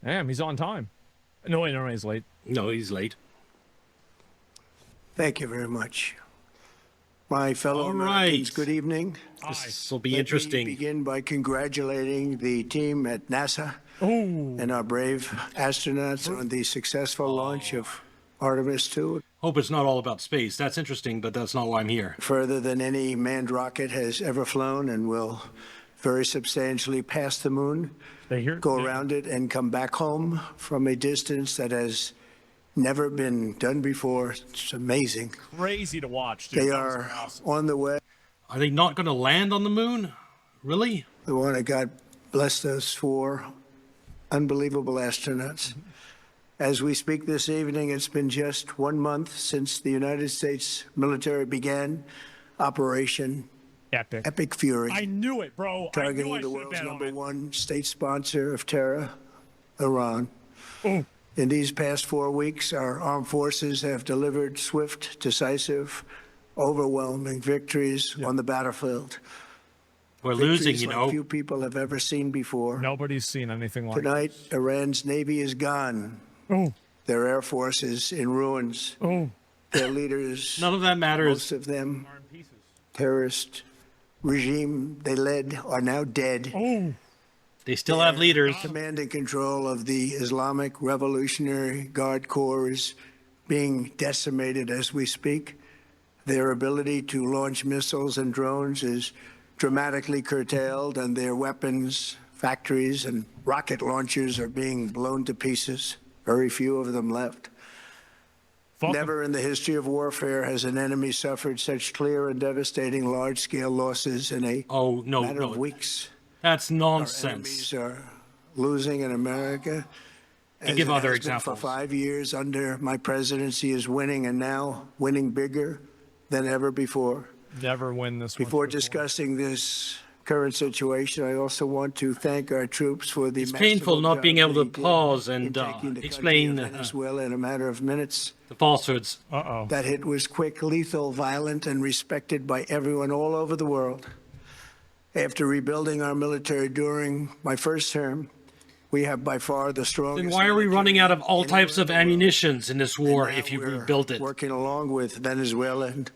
Damn, he's on time. No, wait, no, he's late. No, he's late. Thank you very much. My fellow All Americans, right. good evening. This will be Let interesting. me begin by congratulating the team at NASA and our brave astronauts on the successful launch of Artemis 2. Hope it's not all about space. That's interesting, but that's not why I'm here. Further than any manned rocket has ever flown, and will very substantially pass the moon, go around it, and come back home from a distance that has never been done before. It's amazing. Crazy to watch, dude. They are on the way. Are they not going to land on the moon? Really? The one that God blessed us for. Unbelievable astronauts. As we speak this evening, it's been just 1 month since the United States military began Operation Epic Fury. I knew it, bro. Targeting the world's #1 state sponsor of terror, Iran. Ooh. In these past 4 weeks, our armed forces have delivered swift, decisive, overwhelming victories on the battlefield. We're losing, Victories you like know. few people have ever seen before. Nobody's seen anything like Tonight, Iran's navy is gone. Oh. Their air force is in ruins. Oh. Their leaders, None of that matters. most of them, terrorist regime they led, are now dead. Oh. They still have leaders. Command and control of the Islamic Revolutionary Guard Corps is being decimated as we speak. Their ability to launch missiles and drones is dramatically curtailed, and their weapons factories and rocket launchers are being blown to pieces. Very few of them left. Never in the history of warfare has an enemy suffered such clear and devastating large-scale losses in a matter of weeks. That's Our nonsense. enemies are losing in America. You give as it other has been examples. For 5 years under my presidency is winning, and now winning bigger than ever before. Never win this one. Before discussing this current situation, I also want to thank our troops for the It's painful masterful not being job able they to did pause in and taking the explain country of Venezuela in a matter of minutes. the falsehoods. Uh-oh. That hit was quick, lethal, violent, and respected by everyone all over the world. After rebuilding our military during my first term, we have by far the strongest. Then why are we running out of all types of ammunitions in this war if you rebuilt it? Working along with Venezuela and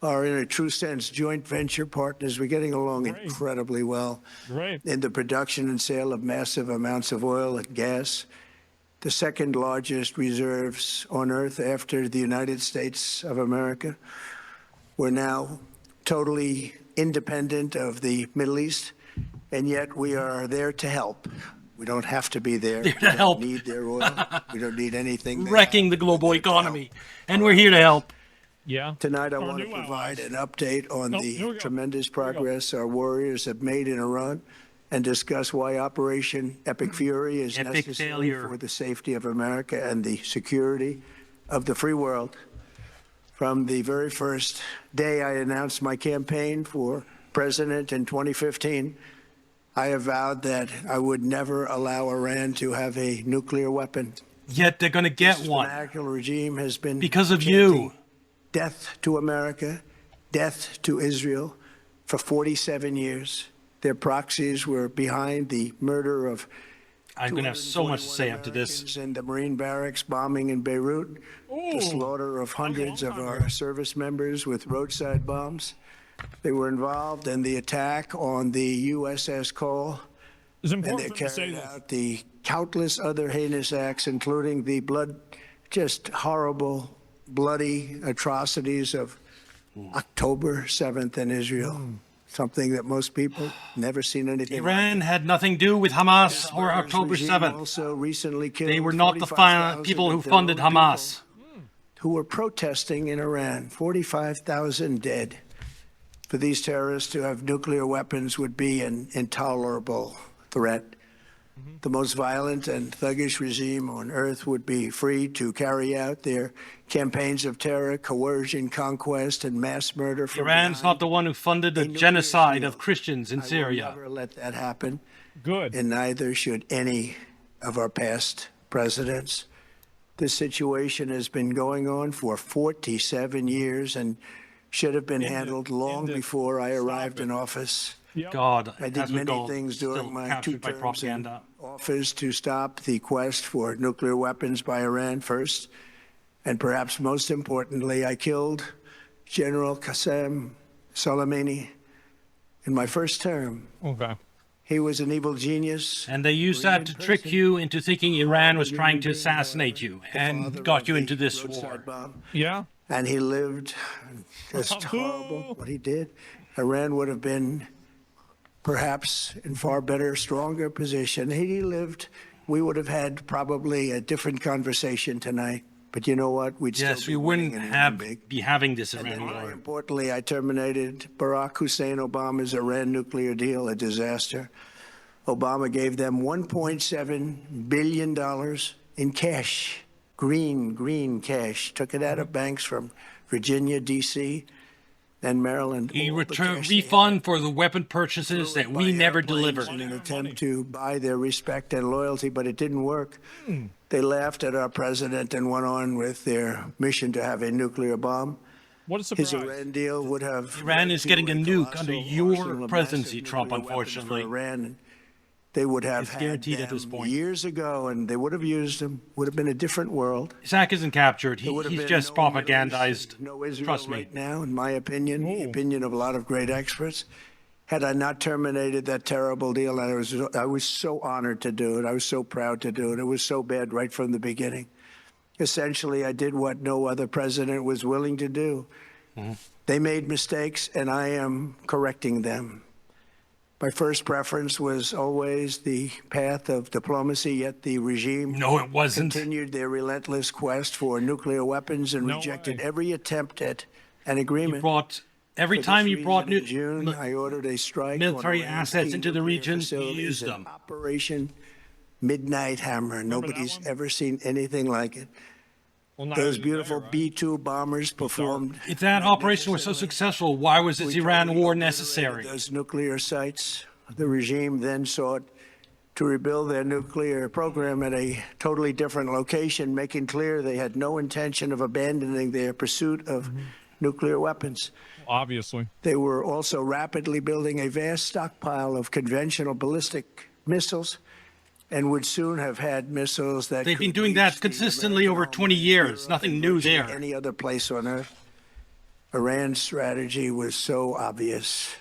are in a true sense joint venture partners. We're getting along incredibly well in the production and sale of massive amounts of oil and gas, the second largest reserves on earth after the United States of America. We're now totally independent of the Middle East, and yet we are there to help. We don't have to be there. There to help. We don't need their oil. We don't need anything. Wrecking the global economy. And we're here to help. Yeah. Tonight, I want to provide an update on the tremendous progress our warriors have made in Iran, and discuss why Operation Epic Fury is necessary for the safety of America and the security of the free world. From the very first day I announced my campaign for president in 2015, I have vowed that I would never allow Iran to have a nuclear weapon. Yet they're going to get This one. fanatical regime has been Because of you. Death to America, death to Israel for 47 years. Their proxies were behind the murder of I'm going to have so much to say after this. in the Marine barracks bombing in Beirut, the slaughter of hundreds of our service members with roadside bombs. They were involved in the attack on the USS Cole, and they carried out the countless other heinous acts, including the just horrible, bloody atrocities of October 7th in Israel. Something that most people never seen anything. Iran had nothing to do with Hamas or October 7th. Also recently killed They were not the 45,000 people who of their funded own Hamas. people who were protesting in Iran. 45,000 dead. For these terrorists to have nuclear weapons would be an intolerable threat. The most violent and thuggish regime on earth would be free to carry out their campaigns of terror, coercion, conquest, and mass murder. Iran's not the one who funded the genocide of Christians in Syria. I will never let that happen. Good. And neither should any of our past presidents. This situation has been going on for 47 years and should have been handled long before I arrived in office. God, I did many Asmongold things still during my 2 captured by terms in propaganda. offers to stop the quest for nuclear weapons by Iran first. And perhaps most importantly, I killed General Qasem Soleimani in my first term. Okay. He was an evil genius. And they used that to trick you into thinking Iran was trying to assassinate you and got you into this war. Yeah. And he lived just horrible what he did. Iran would have been perhaps in far better, stronger position. He lived, we would have had probably a different conversation tonight. But you know what? We'd Yes, still we wouldn't be having this and Iran more war. importantly, I terminated Barack Hussein Obama's Iran nuclear deal, a disaster. Obama gave them $1.7 billion in cash, green cash. Took it out of banks from Virginia, D.C., and Maryland. He All the returned cash they refund for the weapon purchases had that we by never airplanes delivered. in an attempt to buy their respect and loyalty, but it didn't work. They laughed at our president and went on with their mission to have a nuclear bomb. What a surprise. His Iran deal would have Iran led is to getting a nuke colossal under your arsenal of presidency, massive Trump, nuclear weapons for unfortunately. Iran. They would have It's had guaranteed at this them point. years ago, and they would have used them. Would have been a different world. Zach isn't captured. There would have He's been just no Middle East, propagandized. no Israel Trust me. right now, in my opinion, the opinion of a lot of great experts. Had I not terminated that terrible deal, and I was so honored to do it. I was so proud to do it. It was so bad right from the beginning. Essentially, I did what no other president was willing to do. They made mistakes, and I am correcting them. My first preference was always the path of diplomacy, yet the regime No, it wasn't. continued their relentless quest for nuclear weapons and No rejected way. every attempt at an You agreement. brought every For this time you brought reason, in June, I ordered a strike military on Iran's assets key into the nuclear region, you facilities used in them. Operation Midnight Hammer. that Nobody's one? ever seen anything like it. Well, not Those even beautiful there, right? B-2 bombers performed. If that operation was so magnificently. successful, why was this We Iran totally war obliterated necessary? Those nuclear sites. The regime then sought to rebuild their nuclear program at a totally different location, making clear they had no intention of abandoning their pursuit of nuclear weapons. Obviously. They were also rapidly building a vast stockpile of conventional ballistic missiles and would soon have had missiles that They've been could doing reach that the consistently American over 20 homeland, years. Europe, Nothing and new virtually there. Any other place on earth. Iran's strategy was so obvious.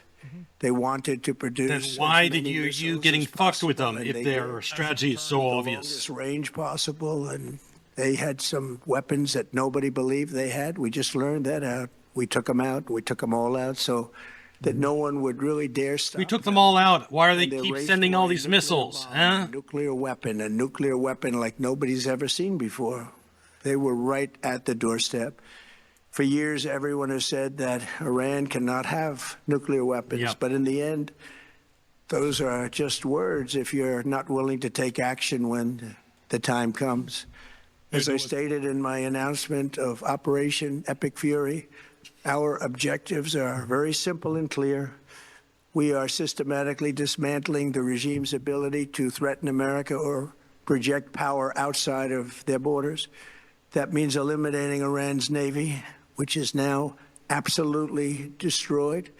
They wanted to produce. Then as why did many you missiles getting as fucked with possible, them and if they their did. strategy is so The obvious? longest range possible, and they had some weapons that nobody believed they had. We just learned that out. We took them out. We took them all out, so that no one would really dare stop. We took them all out. Why are they And their keep race sending for all a these nuclear missiles? bomb, Huh? a nuclear weapon like nobody's ever seen before. They were right at the doorstep. For years, everyone has said that Iran cannot have nuclear weapons, Yeah. but in the end, those are just words if you're not willing to take action when the time comes. As I stated in my announcement of Operation Epic Fury, our objectives are very simple and clear. We are systematically dismantling the regime's ability to threaten America or project power outside of their borders. That means eliminating Iran's Navy, which is now absolutely destroyed,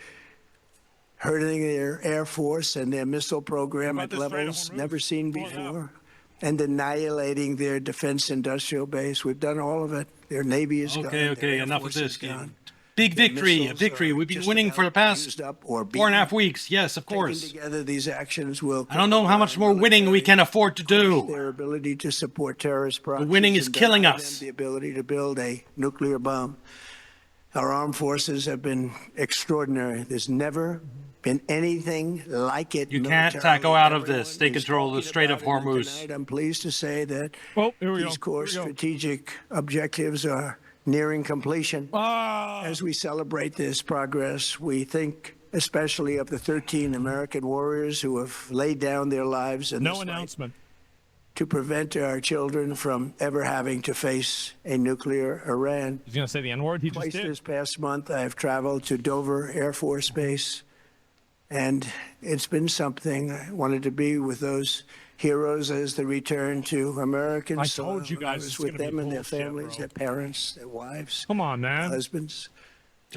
hurting their Air Force and their missile program What at about the Strait of levels Hormuz? never seen Pull it out. before, and annihilating their defense industrial base. We've done all of it. Their Navy is gone. Okay, their Air enough of Force this. is gone. Big Their victory, a missiles victory. are We've been just winning for the about past used up or 4.5 beaten. weeks. Yes, of Taken course. together, these actions will. I don't know how much more winning we can afford to do. Their ability to support terrorist proxies. winning is and killing deny us. them the ability to build a nuclear bomb. Our armed forces have been extraordinary. There's never been anything like it. You can't militarily. go out of this. Everyone They is control the talking Strait of about it, and Hormuz. tonight I'm pleased to say that Oh, here we go. these core Here we go. strategic objectives are nearing completion. Ah, As we celebrate this progress, we think especially of the 13 American warriors who have laid down their lives in no this fight announcement. to prevent our children from ever having to face a nuclear Iran. He's going to say the N-word. He just Twice did. this past month, I have traveled to Dover Air Force Base, and it's been something. I wanted to be with those heroes as they return to American I soil. told you And I guys was it's with gonna be them and their bullshit, families, bro. their parents, their wives, Come on, man. husbands.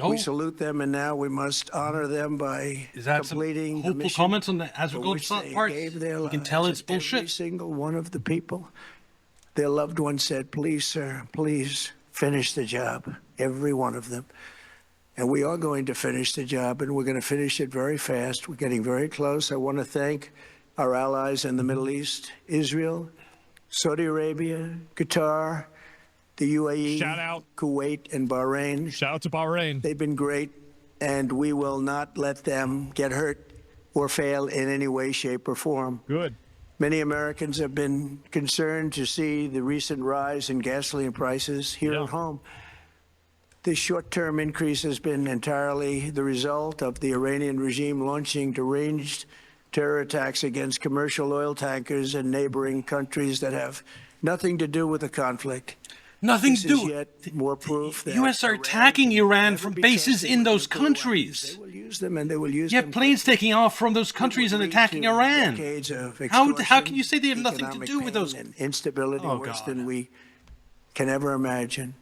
We Oh. salute them, and now we must honor them by Is that some completing the hopeful mission comments on the for Asmongold which they part? gave their You can lives. tell it's And every bullshit. single one of the people, their loved ones said, "Please, sir, please finish the job." Every one of them. And we are going to finish the job, and we're going to finish it very fast. We're getting very close. I want to thank our allies in the Middle East, Israel, Saudi Arabia, Qatar, the UAE, Shout out. Kuwait, and Bahrain. Shout out to Bahrain. They've been great, and we will not let them get hurt or fail in any way, shape, or form. Good. Many Americans have been concerned to see the recent rise in gasoline prices here Yeah. at home. This short-term increase has been entirely the result of the Iranian regime launching deranged terror attacks against commercial oil tankers in neighboring countries that have nothing to do with the conflict. Nothing This to is do. yet more proof that U.S. are Iran attacking can Iran never from be bases trusted in with those nuclear weapons. countries. They will use them, and they will use You them. have planes taking off from those countries and Lead attacking to Iran. decades of How extortion, can you say they have nothing to economic do with those? pain, and instability Oh, worse God. than we can ever imagine?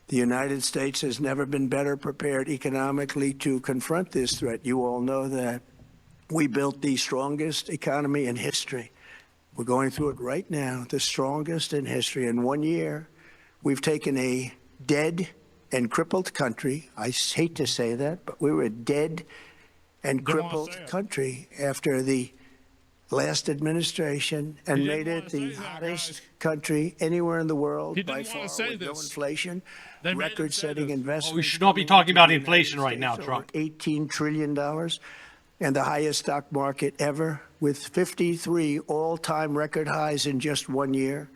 The United States has never been better prepared economically to confront this threat. You all know that. We built the strongest economy in history. We're going through it right now, the strongest in history. In 1 year, we've taken a dead and crippled country. I hate to say that, but we were a dead and Didn't wanna crippled say it. country after the last administration and He didn't made it wanna the say that, hottest guys. country anywhere in the world He by didn't wanna far, say with no this. inflation, They made him say record-setting this. investments. Oh, we should not be coming talking into about the United inflation right States, now, over Trump. $18 trillion and the highest stock market ever, with 53 all-time record highs in just 1 year.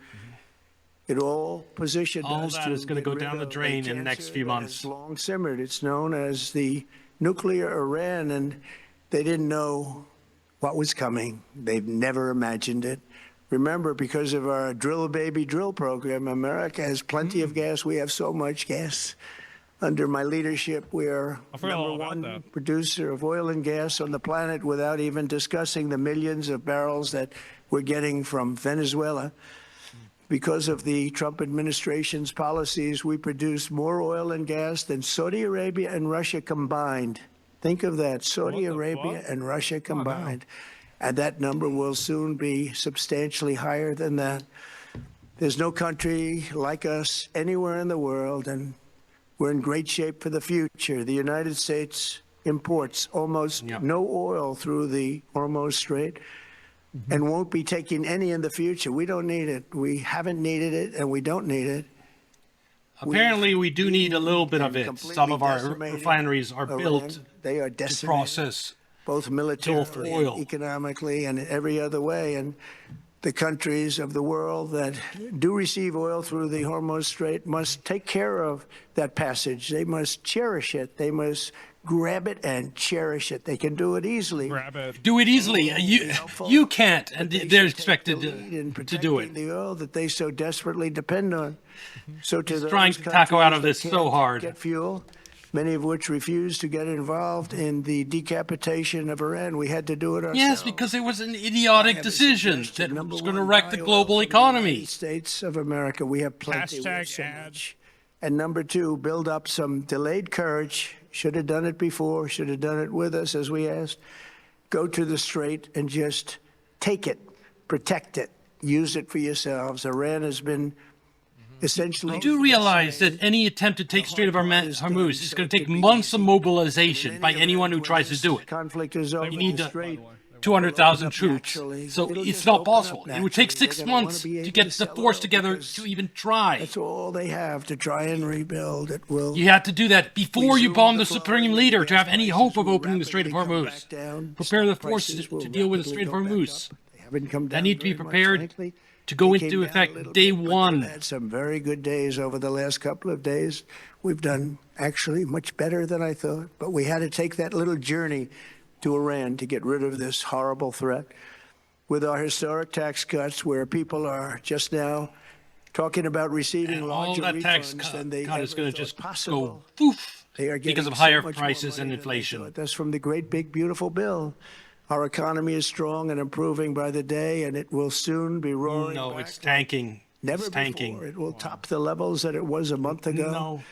It all positioned All us that to is gonna get go rid down the of a drain in the next cancer few that months. has long simmered. It's known as the nuclear Iran, and they didn't know what was coming. They've never imagined it. Remember, because of our drill baby drill program, America has plenty of gas. We have so much gas. Under my leadership, we are I forgot all number about one that. producer of oil and gas on the planet, without even discussing the millions of barrels that we're getting from Venezuela. Because of the Trump administration's policies, we produce more oil and gas than Saudi Arabia and Russia combined. Think of that, Saudi What the Arabia fuck? and Russia damn. combined. And that number will soon be substantially higher than that. There's no country like us anywhere in the world, and we're in great shape for the future. The United States imports almost Yep. no oil through the Hormuz Strait and won't be taking any in the future. We don't need it. We haven't needed it, and we don't need it. Apparently, we do need a little bit of it. Completely Some of our decimated refineries are Iran. built They are to decimated, process. both militarily, for oil. and economically, and every other way. And the countries of the world that do receive oil through the Hormuz Strait must take care of that passage. They must cherish it. They must grab it and cherish it. They can do it easily. Grab it. Do it easily. You can't, and They they're should take the expected lead in to do protecting it. the oil that they so desperately depend on. So to He's those trying to tackle out of countries this that so can't hard. Get fuel, many of which refuse to get involved in the decapitation of Iran. We had to do it ourselves. Yes, because it was an I idiotic have a decision suggestion. that Number was going to one, wreck the buy oil global from the economy. United States of America, we have plenty. We have so Hashtag ad. much. And number two, build up some delayed courage. Should have done it before. Should have done it with us, as we asked. Go to the Strait and just take it, protect it, use it for yourselves. Iran has been essentially. I do realize that any attempt to take Strait of Hormuz is going to take months of mobilization by anyone who tries to do it. Conflict is over. You need the to- Strait 200,000 troops, naturally. so It'll it's just not open up possible. It would take naturally. 6 They're gonna wanna months be to able get to the sell force oil together because to even try. That's all they have to try and rebuild. It will. You had to do that before you resume bomb the flow, Supreme and Leader to gas have any prices hope of will opening the Strait of rapidly come Hormuz. back down. Prepare the Stock forces prices will to deal with the rapidly Strait of go back Hormuz. up. They haven't come That down need to be very much, prepared frankly. to go They into came down a effect little day bit, but one. they've had some very good days over the last couple of days. We've done actually much better than I thought, but we had to take that little journey to Iran to get rid of this horrible threat. With our historic tax cuts, where people are just now talking about receiving And all larger that tax refunds cut than they is ever going to thought just possible. go poof They are because getting of higher so much more prices and money than they inflation. thought. That's from the great big beautiful bill. Our economy is strong and improving by the day, and it will soon be roaring No, back it's like tanking. never It's tanking. before. It will top the levels that it was a month ago. No.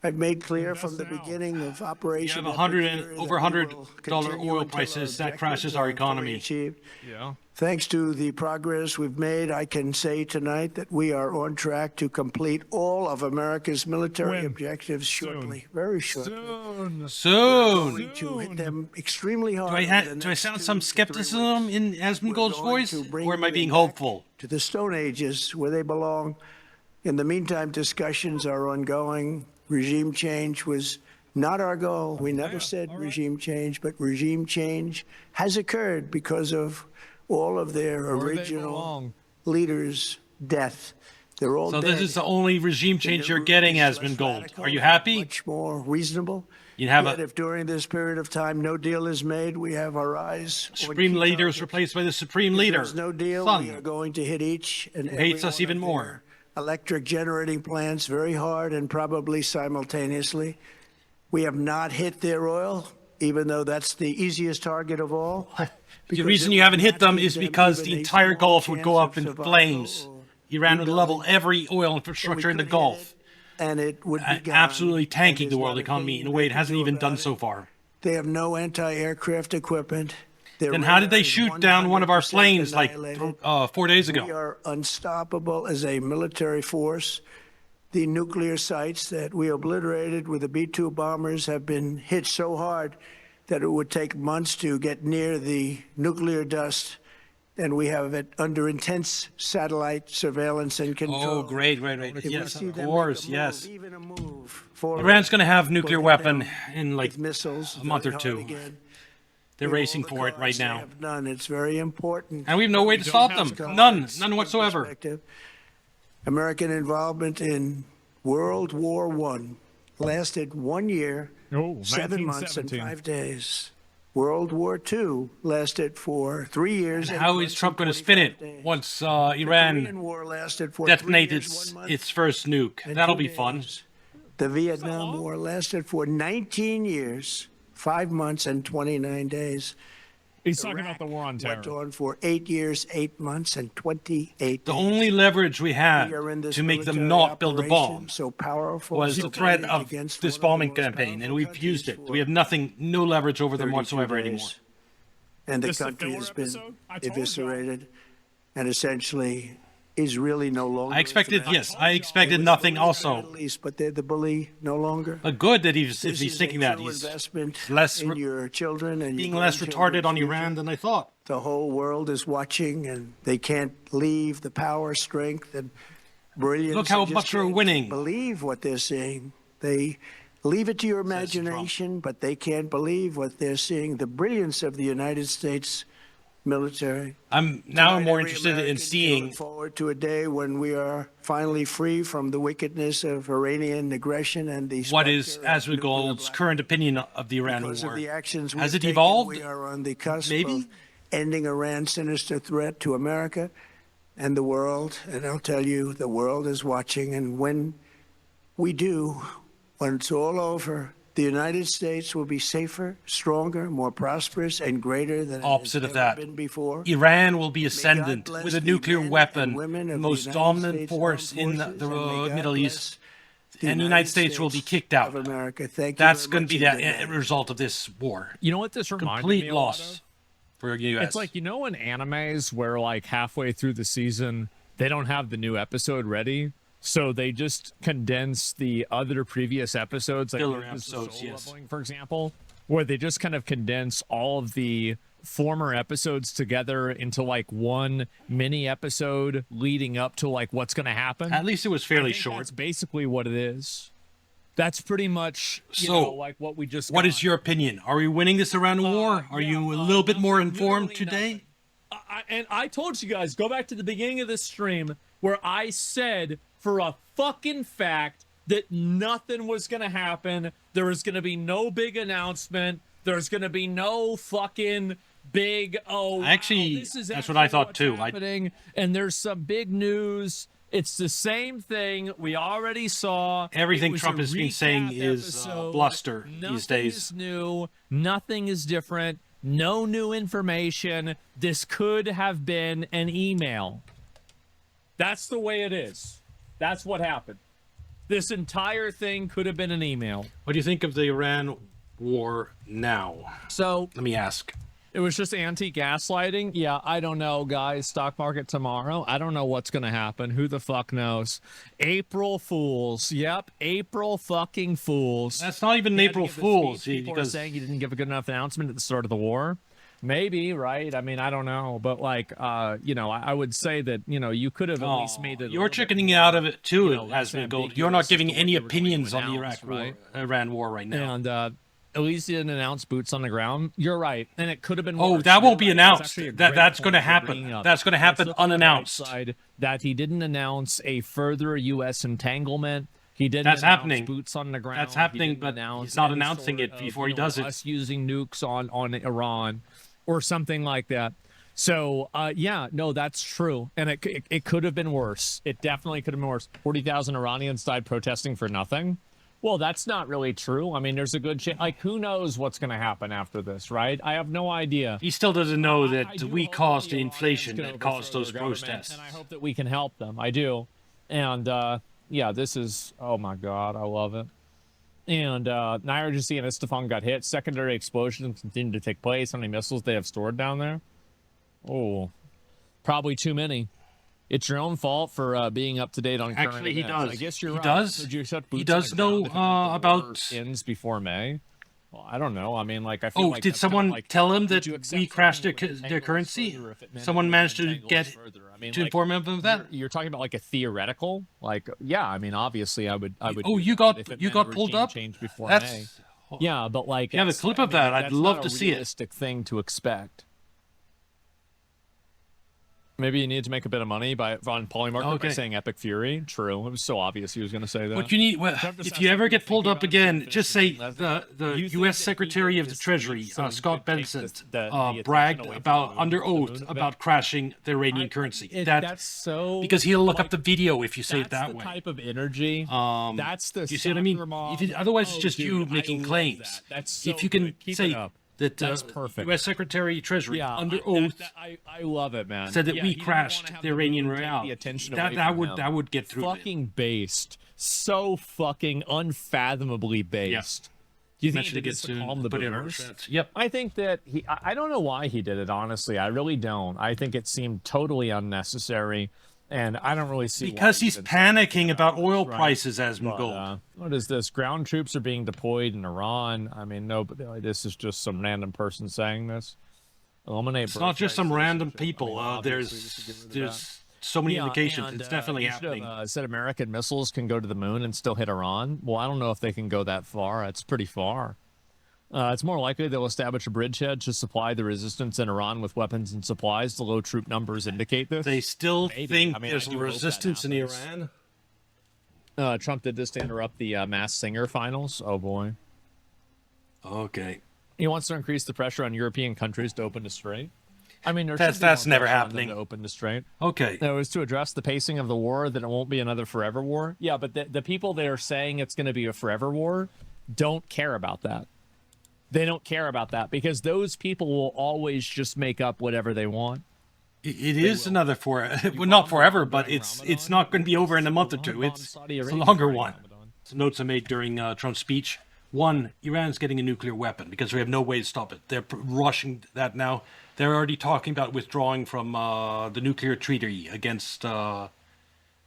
I've made clear from the Invest now. beginning of You Operation have over Epicure that we $100 will oil continue until prices. our That crashes objectives our are fully economy. achieved. Yeah. Thanks to the progress we've made, I can say tonight that we are on track to complete all of America's military When? objectives shortly, very shortly. Soon. Soon. Going to hit them extremely hard. Do I, over the do I next sound 2 some to 3 skepticism weeks. in We're Asmongold's going voice, to bring or am I them being back hopeful? to the Stone Ages where they belong. In the meantime, discussions are ongoing. Regime change was not our goal. We never said all right. regime change, but regime change has occurred because of all of their Where they original belong. leaders' death. They're all So dead. this is the only regime change you're new getting, is less Asmongold. radical Are you and happy? Much more reasonable. You have Yet a if during this period of time no deal is made, we have our eyes on Supreme key Leader is targets. replaced by the Supreme If Leader. there's no deal, we are Son. going to hit each and Who every hates us one even of more. their electric generating plants very hard and probably simultaneously. We have not hit their oil, even though that's the easiest target of all. The because reason it you would haven't hit not them give is them because even the a entire small Gulf would go chance up of in survival flames. or Iran would level rebuilding. every oil We infrastructure in the could hit Gulf, it, and it would be gone, absolutely and tanking the there's world not a economy thing in a way they it can hasn't do even about done it. so far. They have no anti-aircraft equipment. Their Then how did they radar is shoot down one of our 100% planes like annihilated. 4 days We ago? are unstoppable as a military force. The nuclear sites that we obliterated with the B-2 bombers have been hit so hard that it would take months to get near the nuclear dust, and we have it under intense satellite surveillance and control. Oh, great. If we Yes, see of them make a course, move, yes. even a move forward, Iran's going to have nuclear we'll hit weapon them in like with missiles a month or very two. hard again. They're We have racing all the for it right cards they now. have done. It's very important. And we have no way to don't stop have them. cards. None whatsoever. Perspective. American involvement in World War I lasted 1 year, Oh, 7 months, and 1917. 5 days. World War II lasted for 3 years. And 8 how months, is Trump and going to spin 25 it days. once The Iran Korean War lasted for 3 detonates years, 1 month, its first nuke? and That'll 2 be fun. days. The Vietnam War lasted for 19 years, 5 months, and 29 days. He's talking about the war on Went terror. on for 8 years, 8 months, and 28 The days. only leverage we had We are in this to make them military not build a operation bomb so powerful, was so the threat great of against this one of the bombing most campaign, and powerful we've used it. countries We have for no leverage over them 32 whatsoever days. anymore. And the This the country filler has been episode? I told y'all. eviscerated and essentially is really no longer. I expected, a threat. yes, I expected It was nothing bullied in the also. Middle East, but they're the bully no longer. But good that if This he's is thinking a that, true he's investment less in re- your children and being your less grandchildren's retarded on future. Iran than I thought. The whole world is watching, and they can't leave the power, strength, and brilliance. Look how They just much we're can't winning. Believe what they're seeing. They leave it to your Says Trump. imagination, but they can't believe what they're seeing. The brilliance of the United States military. I'm now Tonight, more every interested in American can seeing look forward to a day when we are finally free from the wickedness of Iranian aggression and the what is specter of nuclear Asmongold's blast. current opinion of the Iran Because war. of the actions Has we've it taken, evolved? we are on the cusp Maybe? of ending Iran's sinister threat to America and the world. And I'll tell you, the world is watching. And when we do, when it's all over, the United States will be safer, stronger, more prosperous, and greater than it Opposite has of ever that. been before. Iran will be May God ascendant bless with a the nuclear men weapon, and women the of most United dominant States force Armed in Forces, the and may God Middle bless East. And the United States will be kicked out. of America. Thank you That's very going much to be and the good night. result of this war. You know what this reminded Complete me a lot loss of? for the U.S. It's like, you know, in animes where like halfway through the season, they don't have the new episode ready. So they just condense the other previous episodes, like Filler this is episodes, Soul yes. Leveling, for example, where they just kind of condense all of the former episodes together into like one mini episode leading up to like what's going to happen. At least it was I fairly think short. That's basically what it is. That's pretty much you So, know, like what we just. What got. is your opinion? Are we winning this Iran war? Are you a little bit more informed today? And I told you guys, go back to the beginning of this stream where I said for a fucking fact that nothing was going to happen. There was going to be no big announcement. There's going to be no fucking big, Actually, this is that's what I actually thought what's too. happening, and there's some big news. It's the same thing we already saw. Everything It was Trump a has been saying recap is, episode. bluster these Nothing days. is new. Nothing is different. No new information. This could have been an email. That's the way it is. That's what happened. This entire thing could have been an email. What do you think of the Iran war now? So Let me ask. it was just anti-gaslighting. Yeah, I don't know, guys. Stock market tomorrow. I don't know what's going to happen. Who the fuck knows? April Fools. Yep, April fucking Fools. That's not even He had to April give the Fool's. speech. People are Because saying he didn't give a good enough announcement at the start of the war. Maybe, right? I mean, I don't know. But, like, I would say that, you could have at least made it. you're chickening out of it too, less Asmongold. You're not giving ambiguous as to any what they were going opinions to on the announce, right? Iran war right now. And at least he didn't announce boots on the ground. You're right, and it could have been. Oh, worse. that You're won't be right. announced. That's actually a That's great going to point you're happen. bringing up. That's going to Let's happen look on the unannounced. bright side that he didn't announce a further U.S. entanglement. He didn't. That's announce happening. Boots on the ground. That's happening, He didn't but announce he's not any announcing sort it of, before he does it. Us using nukes on Iran, or something like that. So, yeah, no, that's true. And it could have been worse. It definitely could have been worse. 40,000 Iranians died protesting for nothing. Well, that's not really true. I mean, there's a good chance. Like, who knows what's going to happen after this, right? I have no idea. He still doesn't know I that do we hope caused the the Iranians inflation can that caused overthrow those their government, protests. And I hope that we can help them. I do. And, yeah, this is, oh my God, I love it. And Nair Agency and Isfahan got hit. Secondary explosions continue to take place. How many missiles they have stored down there? Oh, probably too many. It's your own fault for being up to date on current Actually, he events. does. I guess you're He right. does. Would you shut He boots on does the ground know if you think the war about. ends before May. Well, I don't know. I mean, like, I feel Oh, like did that's kind of someone like, tell him would that you accept we crashed something their that would their entangle us currency? further if it meant Someone it would managed to entangle us get further? I mean, to like, inform him of that. you're talking about like a theoretical, like, yeah. I mean, obviously, I would. Oh, do you that got if it you meant got a pulled regime up. change before That's May. Yeah, but like, you have a it's- clip I of mean, that. like, I'd that's love not to a see it. realistic thing to expect. Maybe you need to make a bit of money on Polymarket by Okay. saying Epic Fury. True, it was so obvious he was going to say that. What you need, well, Trump just if has you ever something to get pulled think up about again, and just finish say it. the You think U.S. that he Secretary did of the this Treasury, speech so he Scott could take Bessent, the attention bragged away from about the under moon oath event? about crashing the Iranian currency. That's so because he'll look like, up the video if you say it that's that the way. type of energy. That's the. You see what I mean? soccer mom. If otherwise, it's Oh, just you dude, making I love claims. that. That's so if you can good. Keep say it up. that That's perfect. U.S. Secretary of Treasury Yeah, under oath I love it, man. said that Yeah, we he didn't crashed wanna have the Iranian moon take real. the attention That away that from would him. that would get through. Fucking based, so fucking unfathomably based. Do you think he Mentioned did it this to soon. calm the Put it in our boomers? chat. Yep. I think that I don't know why he did it, honestly. I really don't. I think it seemed totally unnecessary, and I don't really see Because why he's he did panicking about oil right. prices, But, Asmongold. what is this? Ground troops are being deployed in Iran. I mean, no, but this is just some random person saying this. Eliminate. It's not just some random people. Obviously, we should get rid of that. There's so many indications. and, It's definitely you should have, happening. said American missiles can go to the moon and still hit Iran. Well, I don't know if they can go that far. It's pretty far. It's more likely they'll establish a bridgehead to supply the resistance in Iran with weapons and supplies. The low troop numbers indicate this. They still Maybe. think I mean, I there's do hope that resistance in happens. Iran. Trump did this to interrupt the Masked Singer finals. Oh boy. Okay. He wants to increase the pressure on European countries to open to straight. I mean, That's never happening. To open to straight. Okay. It was to address the pacing of the war, that it won't be another forever war. Yeah, but the people that are saying it's going to be a forever war don't care about that. They don't care about that because those people will always just make up whatever they want. It is another well, not forever, but it's not going to be over in a month or two. It's a longer one. Some notes I made during Trump's speech. One, Iran's getting a nuclear weapon because we have no way to stop it. They're rushing that now. They're already talking about withdrawing from the nuclear treaty against the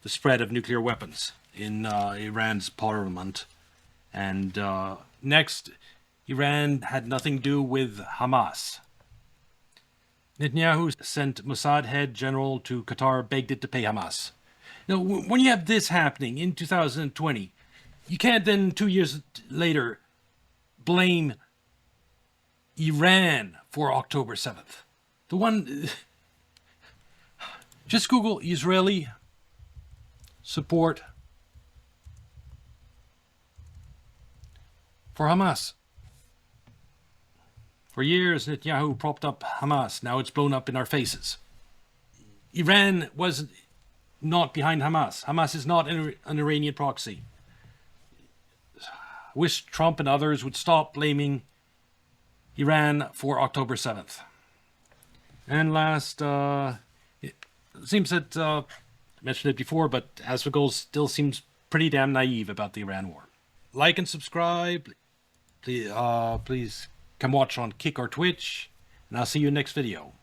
spread of nuclear weapons in Iran's parliament. And next, Iran had nothing to do with Hamas. Netanyahu sent Mossad head general to Qatar, begged it to pay Hamas. Now, when you have this happening in 2020, you can't then 2 years later blame Iran for October 7th. The one... Just Google Israeli support for Hamas. For years, Netanyahu propped up Hamas. Now it's blown up in our faces. Iran was not behind Hamas. Hamas is not an Iranian proxy. Wish Trump and others would stop blaming Iran for October 7th. And last, it seems that, I mentioned it before, but Asmongold still seems pretty damn naive about the Iran war. Like and subscribe. Please come watch on Kick or Twitch. And I'll see you next video.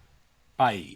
Bye.